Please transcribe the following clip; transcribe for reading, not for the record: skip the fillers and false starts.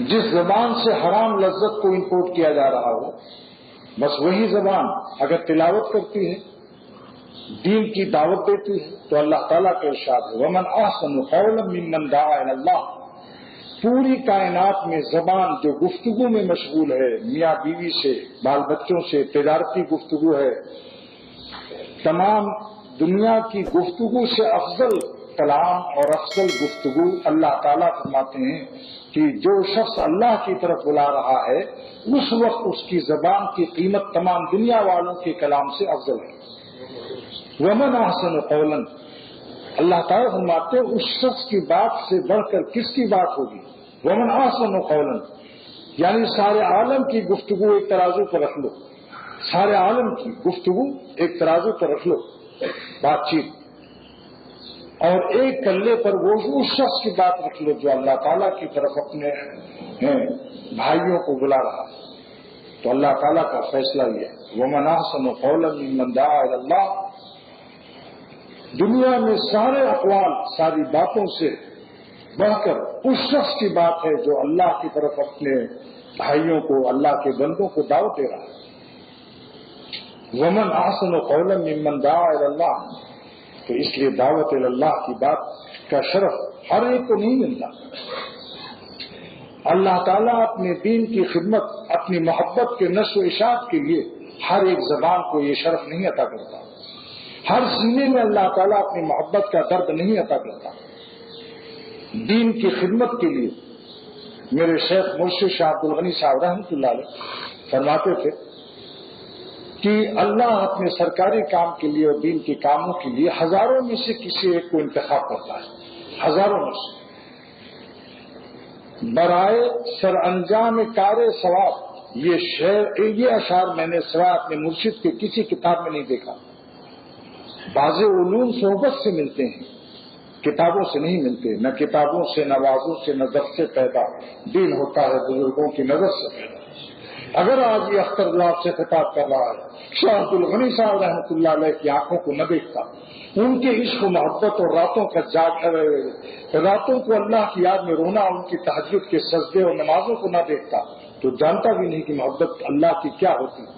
جس زبان سے حرام لذت کو امپورٹ کیا جا رہا ہو، بس وہی زبان اگر تلاوت کرتی ہے، دین کی دعوت دیتی ہے، تو اللہ تعالیٰ کا ارشاد ہے وَمَنْ أَحْسَنُ قَوْلًا مِّمَّنْ دَعَا إِلَى اللَّهِ۔ پوری کائنات میں زبان جو گفتگو میں مشغول ہے، میاں بیوی سے، بال بچوں سے، تجارتی گفتگو ہے، تمام دنیا کی گفتگو سے افضل کلام اور افضل گفتگو اللہ تعالیٰ فرماتے ہیں کہ جو شخص اللہ کی طرف بلا رہا ہے اس وقت اس کی زبان کی قیمت تمام دنیا والوں کے کلام سے افضل ہے۔ وَمَنْ أَحْسَنُ قَوْلًا، اللہ تعالیٰ فرماتے ہیں اس شخص کی بات سے بڑھ کر کس کی بات ہوگی؟ وَمَنْ أَحْسَنُ قَوْلًا، یعنی سارے عالم کی گفتگو ایک ترازو پر رکھ لو، سارے عالم کی گفتگو ایک ترازو پر رکھ لو، بات چیت، اور ایک کلے پر وہ اس شخص کی بات رکھ لو جو اللہ تعالیٰ کی طرف اپنے بھائیوں کو بلا رہا ہے، تو اللہ تعالیٰ کا فیصلہ یہ ہے وَمَنْ أَحْسَنُ قَوْلًا مِّمَّنْ دَعَا إِلَى اللَّهِ۔ دنیا میں سارے اقوال، ساری باتوں سے بڑھ کر اس شخص کی بات ہے جو اللہ کی طرف اپنے بھائیوں کو، اللہ کے بندوں کو دعوت دے رہا ہے۔ وَمَنْ أَحْسَنُ قَوْلًا مِّمَّنْ دَعَا إِلَى اللَّهِ، تو اس لیے دعوت اللہ کی بات کا شرف ہر ایک کو نہیں ملتا۔ اللہ تعالیٰ اپنے دین کی خدمت، اپنی محبت کے نشر و اشاعت کے لیے ہر ایک زبان کو یہ شرف نہیں عطا کرتا، ہر سینے میں اللہ تعالیٰ اپنی محبت کا درد نہیں عطا کرتا۔ دین کی خدمت کے لیے میرے شیخ مرشد شاہ عبد الغنی صاحب رحمۃ اللہ علیہ فرماتے تھے کہ اللہ اپنے سرکاری کام کے لیے اور دین کے کاموں کے لیے ہزاروں میں سے کسی ایک کو انتخاب کرتا ہے، ہزاروں میں سے، برائے سر انجام کار ثواب۔ یہ اشعار میں نے سوائے اپنے مرشد کے کسی کتاب میں نہیں دیکھا۔ بعض علوم صحبت سے ملتے ہیں، کتابوں سے نہیں ملتے، نہ کتابوں سے، نہ وعظوں سے، نہ درس سے پیدا، دین ہوتا ہے بزرگوں کی نظر سے پیدا۔ اگر آج یہ اختر جو آپ سے خطاب کر رہا ہے شاہ عبد الغنی صاحب رحمۃ اللہ علیہ کی آنکھوں کو نہ دیکھتا، ان کے عشق و محبت اور راتوں کو اللہ کی یاد میں رونا، ان کی تہجد کے سجدے اور نمازوں کو نہ دیکھتا، تو جانتا بھی نہیں کہ محبت اللہ کی کیا ہوتی ہے۔